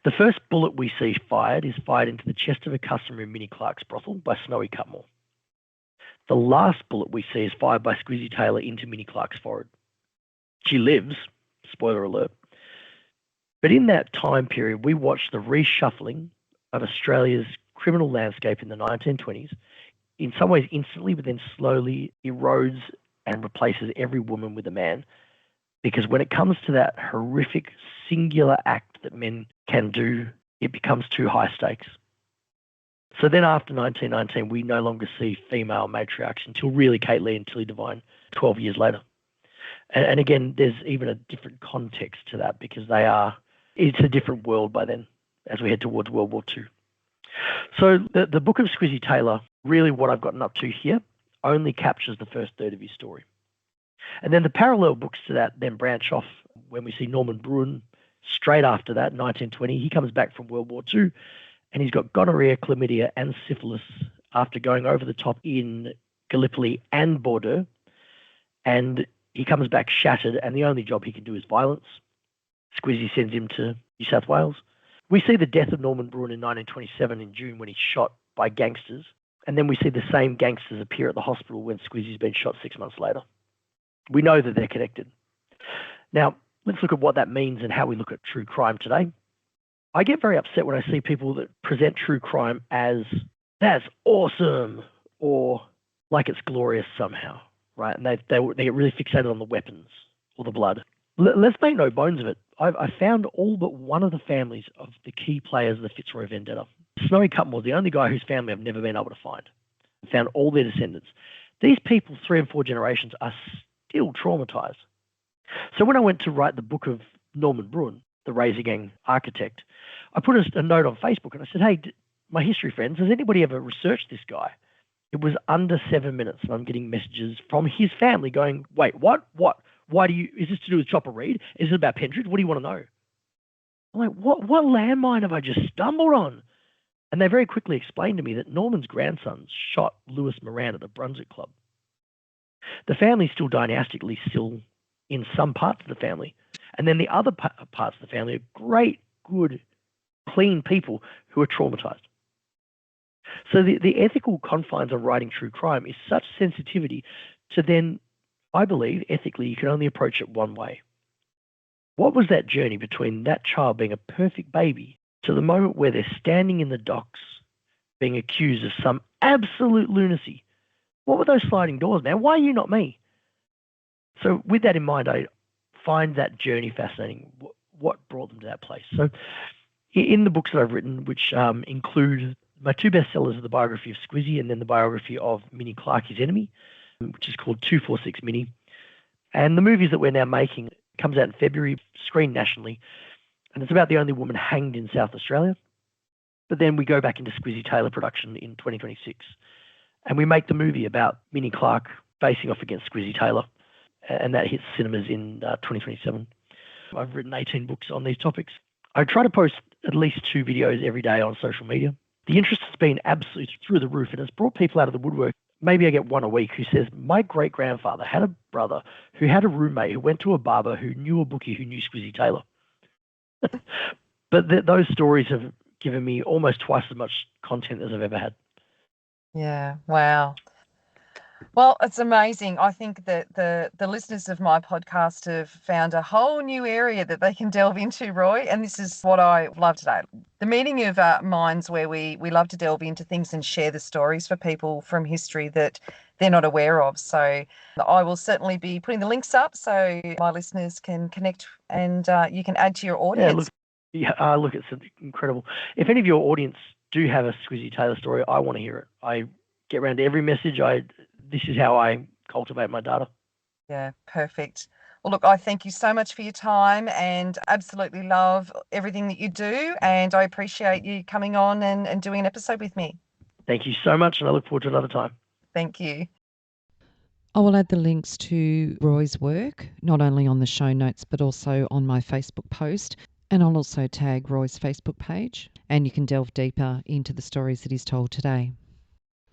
The first bullet we see fired is fired into the chest of a customer in Minnie Clark's brothel by Snowy Cutmore. The last bullet we see is fired by Squizzy Taylor into Minnie Clark's forehead. She lives, spoiler alert. But in that time period, we watch the reshuffling of Australia's criminal landscape in the 1920s, in some ways instantly, but then slowly erodes and replaces every woman with a man. Because when it comes to that horrific singular act that men can do, it becomes too high stakes. So then after 1919, we no longer see female matriarchs until really Kate Leigh and Tilly Devine 12 years later. And again, there's even a different context to that because it's a different world by then as we head towards World War II. So the book of Squizzy Taylor, really what I've gotten up to here, only captures the first third of his story. And then the parallel books to that then branch off when we see Norman Bruin straight after that, 1920. He comes back from World War II and he's got gonorrhea, chlamydia and syphilis after going over the top in Gallipoli and Bordeaux. And he comes back shattered and the only job he can do is violence. Squizzy sends him to New South Wales. We see the death of Norman Bruin in 1927 in June when he's shot by gangsters. And then we see the same gangsters appear at the hospital when Squizzy's been shot 6 months later. We know that they're connected. Now, let's look at what that means and how we look at true crime today. I get very upset when I see people that present true crime as, that's awesome, or like it's glorious somehow, right? And they get really fixated on the weapons or the blood. Let's make no bones of it. I found all but one of the families of the key players of the Fitzroy Vendetta. Snowy Cutmore was the only guy whose family I've never been able to find. I found all their descendants. These people, 3 and 4 generations, are still traumatized. So when I went to write the book of Norman Bruin, the Razor Gang architect, I put a note on Facebook and I said, hey, my history friends, has anybody ever researched this guy? It was under 7 minutes and I'm getting messages from his family going, wait, what? Why is this to do with Chopper Reed? Is it about Pentridge? What do you want to know? I'm like, what landmine have I just stumbled on? And they very quickly explained to me that Norman's grandson shot Lewis Moran at the Brunswick Club. The family's still dynastically still in some parts of the family. And then the other parts of the family are great, good, clean people who are traumatized. So the ethical confines of writing true crime is such sensitivity to then, I believe, ethically, you can only approach it one way. What was that journey between that child being a perfect baby to the moment where they're standing in the docks being accused of some absolute lunacy? What were those sliding doors, man? Why are you not me? So with that in mind, I find that journey fascinating. What brought them to that place? So in the books that I've written, which include my 2 bestsellers, the biography of Squizzy and then the biography of Minnie Clark, his enemy, which is called 246 Minnie. And the movies that we're now making comes out in February, screened nationally, and it's about the only woman hanged in South Australia. But then we go back into Squizzy Taylor production in 2026, and we make the movie about Minnie Clark facing off against Squizzy Taylor, and that hits cinemas in 2027. I've written 18 books on these topics. I try to post at least 2 videos every day on social media. The interest has been absolutely through the roof, and it's brought people out of the woodwork. Maybe I get one a week who says, my great-grandfather had a brother who had a roommate who went to a barber who knew a bookie who knew Squizzy Taylor. But those stories have given me almost twice as much content as I've ever had. Yeah, wow. Well, it's amazing. I think that the listeners of my podcast have found a whole new area that they can delve into, Roy, and this is what I love today. The meeting of minds where we love to delve into things and share the stories for people from history that they're not aware of. So I will certainly be putting the links up so my listeners can connect and you can add to your audience. Look, it's incredible. If any of your audience do have a Squizzy Taylor story, I want to hear it. I get around to every message. This is how I cultivate my data. Yeah, perfect. Well, look, I thank you so much for your time and absolutely love everything that you do. And I appreciate you coming on and doing an episode with me. Thank you so much, and I look forward to another time. Thank you. I will add the links to Roy's work, not only on the show notes, but also on my Facebook post. And I'll also tag Roy's Facebook page, and you can delve deeper into the stories that he's told today.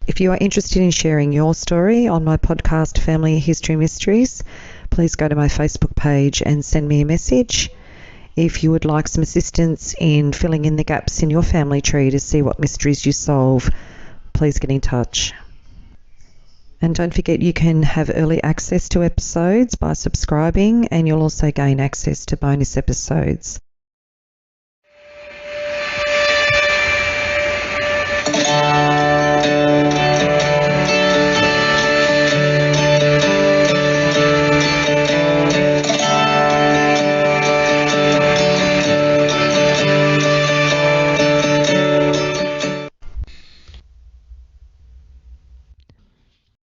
If you are interested in sharing your story on my podcast, Family History Mysteries, please go to my Facebook page and send me a message. If you would like some assistance in filling in the gaps in your family tree to see what mysteries you solve, please get in touch. And don't forget, you can have early access to episodes by subscribing, and you'll also gain access to bonus episodes.